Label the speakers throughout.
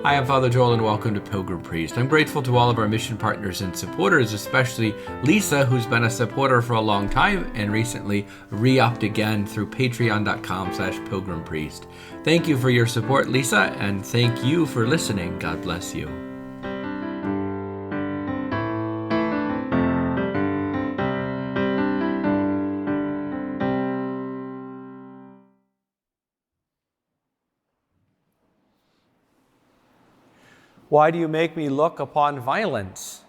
Speaker 1: Hi, I'm Father Joel, and welcome to Pilgrim Priest. I'm grateful to all of our mission partners and supporters, especially Lisa, who's been a supporter for a long time and recently re-upped again through patreon.com/pilgrimpriest. Thank you for your support, Lisa, and thank you for listening. God bless you.
Speaker 2: Why do you make me look upon violence?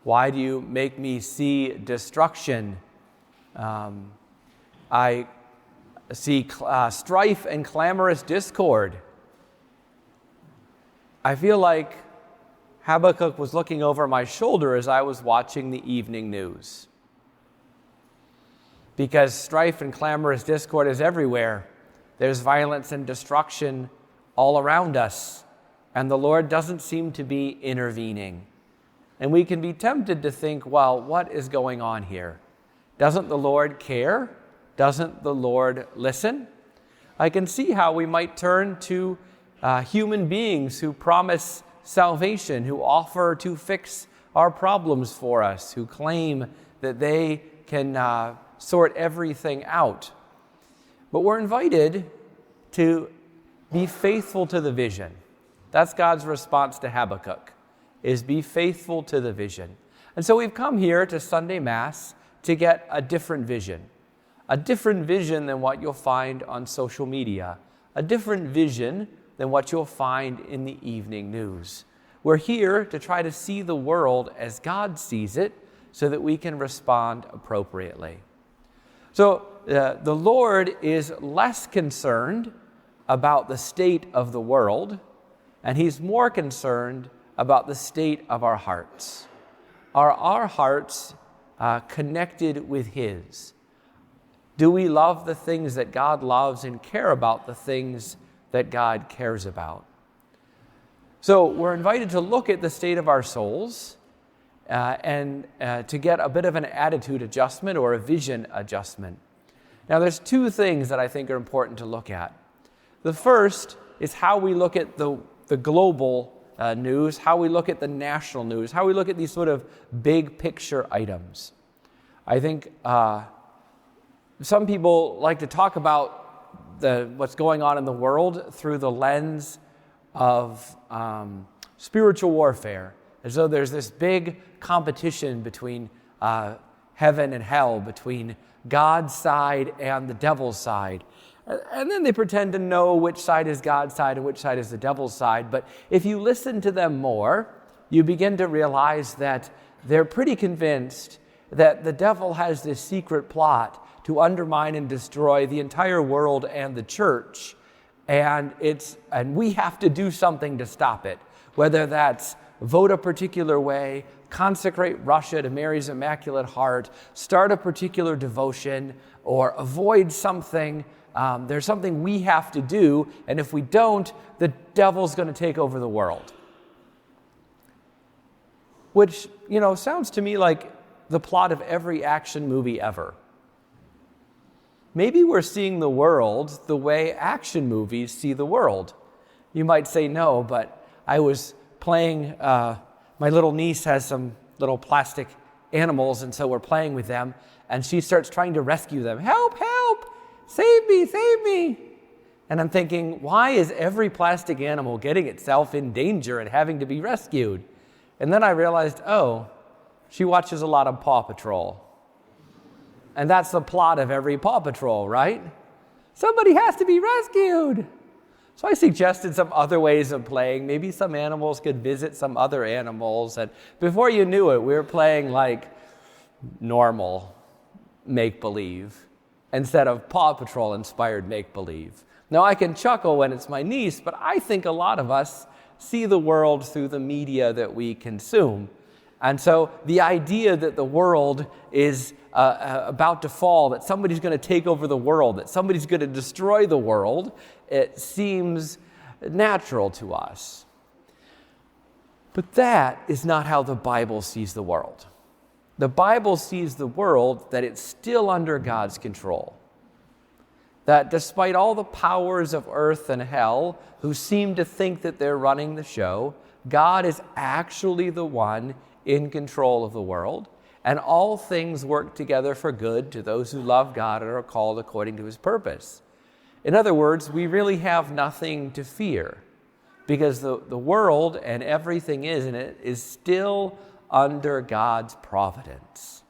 Speaker 2: Why do you make me see destruction? I see strife and clamorous discord. I feel like Habakkuk was looking over my shoulder as I was watching the evening news. Because strife and clamorous discord is everywhere. There's violence and destruction all around us. And the Lord doesn't seem to be intervening. And we can be tempted to think, well, what is going on here? Doesn't the Lord care? Doesn't the Lord listen? I can see how we might turn to human beings who promise salvation, who offer to fix our problems for us, who claim that they can sort everything out. But we're invited to be faithful to the vision. That's God's response to Habakkuk, is be faithful to the vision. And so we've come here to Sunday Mass to get a different vision than what you'll find on social media, a different vision than what you'll find in the evening news. We're here to try to see the world as God sees it so that we can respond appropriately. So the Lord is less concerned about the state of the world, and he's more concerned about the state of our hearts. Are our hearts connected with his? Do we love the things that God loves and care about the things that God cares about? So we're invited to look at the state of our souls and to get a bit of an attitude adjustment or a vision adjustment. Now there's two things that I think are important to look at. The first is how we look at the global news, how we look at the national news, how we look at these sort of big picture items. I think some people like to talk about what's going on in the world through the lens of spiritual warfare, as though there's this big competition between heaven and hell, between God's side and the devil's side. And then they pretend to know which side is God's side and which side is the devil's side. But if you listen to them more, you begin to realize that they're pretty convinced that the devil has this secret plot to undermine and destroy the entire world and the church. And we have to do something to stop it, whether that's vote a particular way, consecrate Russia to Mary's Immaculate Heart, start a particular devotion, or avoid something. There's something we have to do, and if we don't, the devil's going to take over the world. Which, sounds to me like the plot of every action movie ever. Maybe we're seeing the world the way action movies see the world. You might say no, but I was playing, my little niece has some little plastic animals, and so we're playing with them, and she starts trying to rescue them. Help, help! Save me, save me. And I'm thinking, why is every plastic animal getting itself in danger and having to be rescued? And then I realized, she watches a lot of Paw Patrol. And that's the plot of every Paw Patrol, right? Somebody has to be rescued. So I suggested some other ways of playing. Maybe some animals could visit some other animals. And before you knew it, we were playing like normal make-believe instead of Paw Patrol-inspired make-believe. Now, I can chuckle when it's my niece, but I think a lot of us see the world through the media that we consume. And so the idea that the world is about to fall, that somebody's going to take over the world, that somebody's going to destroy the world, it seems natural to us. But that is not how the Bible sees the world. The Bible sees the world that it's still under God's control. that despite all the powers of earth and hell who seem to think that they're running the show, God is actually the one in control of the world, and all things work together for good to those who love God and are called according to his purpose. In other words, we really have nothing to fear because the world and everything in it is still under God's providence.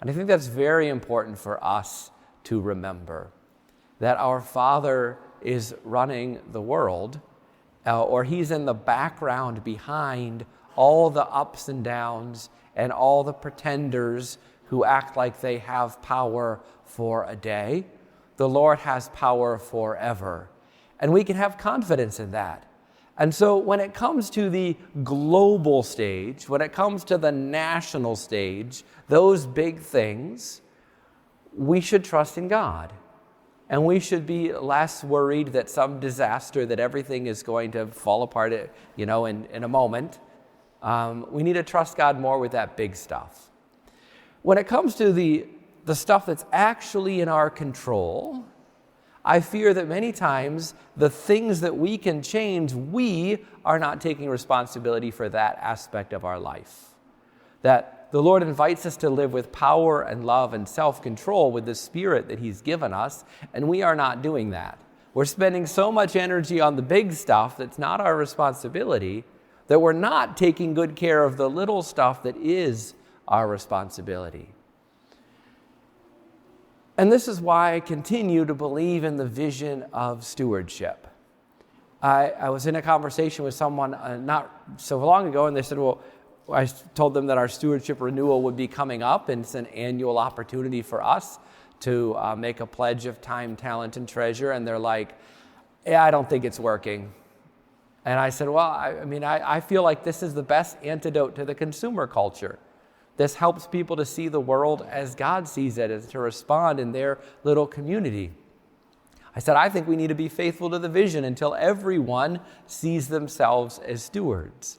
Speaker 2: And I think that's very important for us to remember, that our Father is running the world, or he's in the background behind all the ups and downs and all the pretenders who act like they have power for a day. The Lord has power forever. And we can have confidence in that. And so when it comes to the global stage, when it comes to the national stage, those big things, we should trust in God. And we should be less worried that some disaster, that everything is going to fall apart, in a moment. We need to trust God more with that big stuff. When it comes to the stuff that's actually in our control, I fear that many times the things that we can change, we are not taking responsibility for that aspect of our life. That the Lord invites us to live with power and love and self-control with the Spirit that he's given us, and we are not doing that. We're spending so much energy on the big stuff that's not our responsibility, that we're not taking good care of the little stuff that is our responsibility. And this is why I continue to believe in the vision of stewardship. I was in a conversation with someone not so long ago, and they said, well, I told them that our stewardship renewal would be coming up, and it's an annual opportunity for us to make a pledge of time, talent, and treasure. And they're like, yeah, I don't think it's working. And I said, well, I feel like this is the best antidote to the consumer culture. This helps people to see the world as God sees it, as to respond in their little community. I said, I think we need to be faithful to the vision until everyone sees themselves as stewards.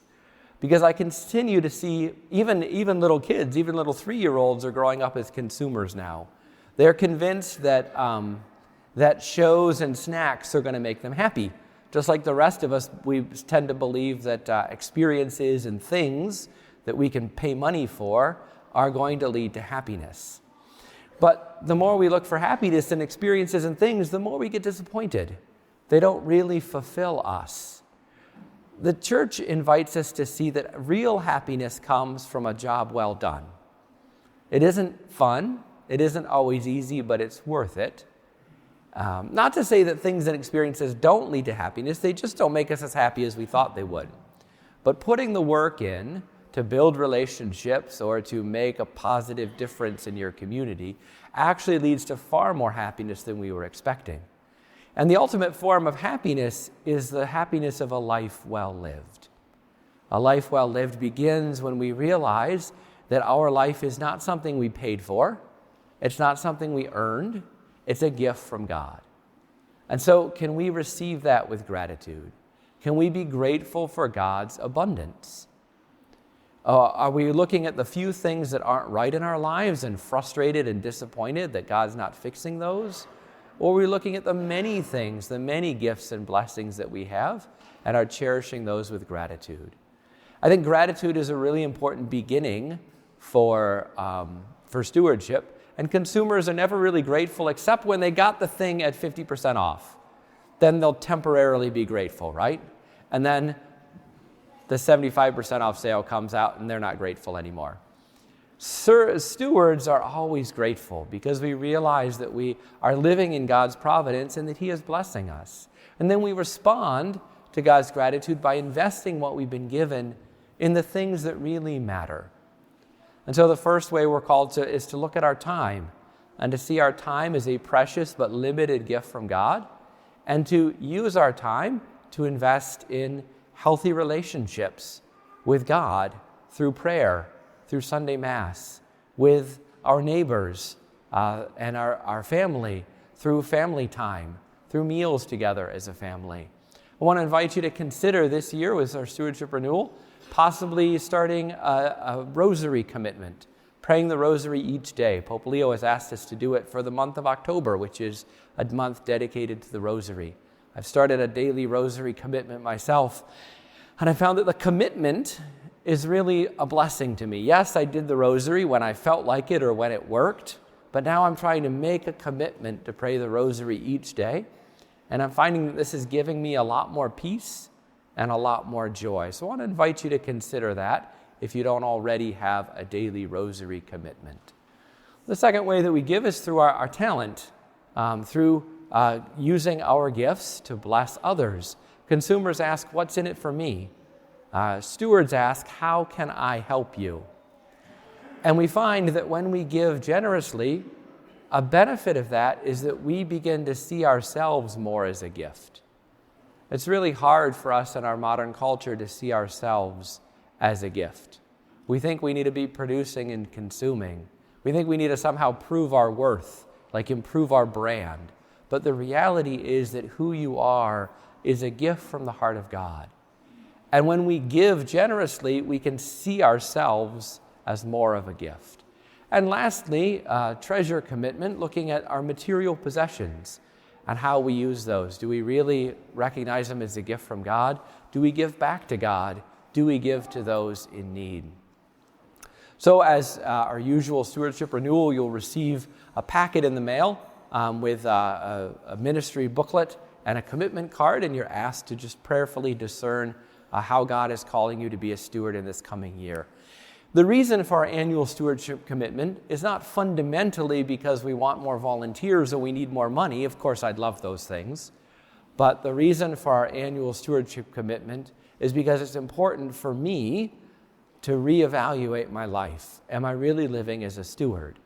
Speaker 2: Because I continue to see even little kids, even little 3-year-olds are growing up as consumers now. They're convinced that shows and snacks are going to make them happy. Just like the rest of us, we tend to believe that experiences and things that we can pay money for are going to lead to happiness. But the more we look for happiness in experiences and things, the more we get disappointed. They don't really fulfill us. The church invites us to see that real happiness comes from a job well done. It isn't fun. It isn't always easy, but it's worth it. Not to say that things and experiences don't lead to happiness. They just don't make us as happy as we thought they would. But putting the work in to build relationships or to make a positive difference in your community actually leads to far more happiness than we were expecting. And the ultimate form of happiness is the happiness of a life well lived. A life well lived begins when we realize that our life is not something we paid for. It's not something we earned. It's a gift from God. And so can we receive that with gratitude? Can we be grateful for God's abundance? Are we looking at the few things that aren't right in our lives and frustrated and disappointed that God's not fixing those? Or are we looking at the many things, the many gifts and blessings that we have, and are cherishing those with gratitude? I think gratitude is a really important beginning for stewardship. And consumers are never really grateful except when they got the thing at 50% off. Then they'll temporarily be grateful, right? And then the 75% off sale comes out and they're not grateful anymore. Stewards are always grateful because we realize that we are living in God's providence and that he is blessing us. And then we respond to God's gratitude by investing what we've been given in the things that really matter. And so the first way we're called to is to look at our time and to see our time as a precious but limited gift from God, and to use our time to invest in healthy relationships with God through prayer, through Sunday Mass, with our neighbors and our family, through family time, through meals together as a family. I want to invite you to consider this year with our stewardship renewal, possibly starting a rosary commitment, praying the rosary each day. Pope Leo has asked us to do it for the month of October, which is a month dedicated to the rosary. I've started a daily rosary commitment myself, and I found that the commitment is really a blessing to me. Yes, I did the rosary when I felt like it or when it worked, but now I'm trying to make a commitment to pray the rosary each day, and I'm finding that this is giving me a lot more peace and a lot more joy. So I want to invite you to consider that if you don't already have a daily rosary commitment. The second way that we give is through our talent, through using our gifts to bless others. Consumers ask, what's in it for me? Stewards ask, how can I help you? And we find that when we give generously, a benefit of that is that we begin to see ourselves more as a gift. It's really hard for us in our modern culture to see ourselves as a gift. We think we need to be producing and consuming. We think we need to somehow prove our worth, like improve our brand. But the reality is that who you are is a gift from the heart of God. And when we give generously, we can see ourselves as more of a gift. And lastly, treasure commitment, looking at our material possessions and how we use those. Do we really recognize them as a gift from God? Do we give back to God? Do we give to those in need? So as our usual stewardship renewal, you'll receive a packet in the mail with a ministry booklet and a commitment card, and you're asked to just prayerfully discern how God is calling you to be a steward in this coming year. The reason for our annual stewardship commitment is not fundamentally because we want more volunteers or we need more money. Of course, I'd love those things. But the reason for our annual stewardship commitment is because it's important for me to reevaluate my life. Am I really living as a steward?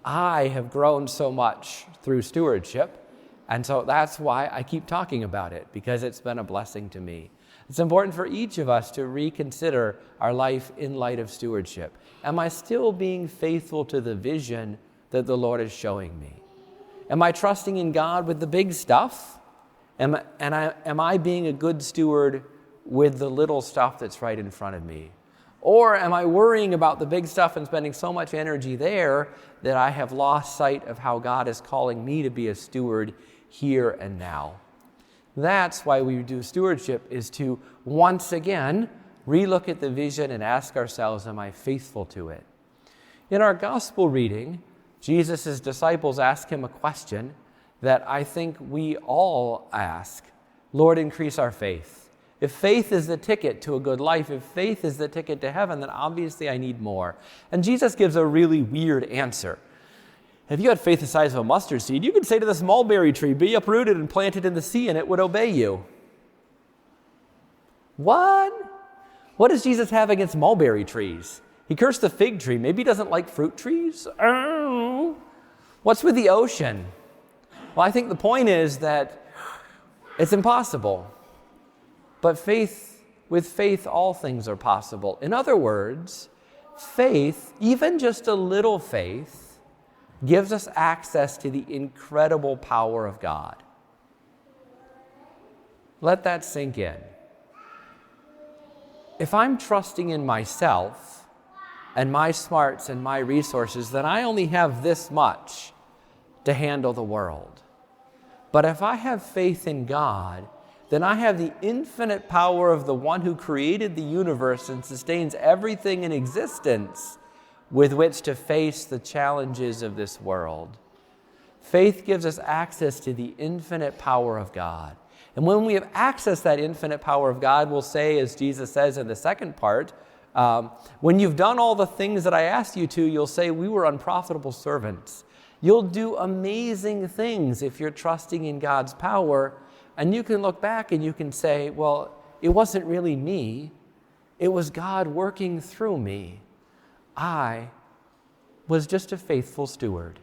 Speaker 2: I have grown so much through stewardship, and so that's why I keep talking about it, because it's been a blessing to me. It's important for each of us to reconsider our life in light of stewardship. Am I still being faithful to the vision that the Lord is showing me? Am I trusting in God with the big stuff? Am I being a good steward with the little stuff that's right in front of me? Or am I worrying about the big stuff and spending so much energy there that I have lost sight of how God is calling me to be a steward here and now? That's why we do stewardship, is to once again relook at the vision and ask ourselves, am I faithful to it? In our gospel reading, Jesus' disciples ask him a question that I think we all ask. Lord, increase our faith. If faith is the ticket to a good life, if faith is the ticket to heaven, then obviously I need more. And Jesus gives a really weird answer. If you had faith the size of a mustard seed, you could say to this mulberry tree, be uprooted and planted in the sea, and it would obey you. What? What does Jesus have against mulberry trees? He cursed the fig tree. Maybe he doesn't like fruit trees? Oh. What's with the ocean? Well, I think the point is that it's impossible. But with faith, all things are possible. In other words, faith, even just a little faith, gives us access to the incredible power of God. Let that sink in. If I'm trusting in myself and my smarts and my resources, then I only have this much to handle the world. But if I have faith in God, then I have the infinite power of the one who created the universe and sustains everything in existence with which to face the challenges of this world. Faith gives us access to the infinite power of God. And when we have access to that infinite power of God, we'll say, as Jesus says in the second part, when you've done all the things that I asked you to, you'll say, we were unprofitable servants. You'll do amazing things if you're trusting in God's power. And you can look back and you can say, well, it wasn't really me. It was God working through me. I was just a faithful steward.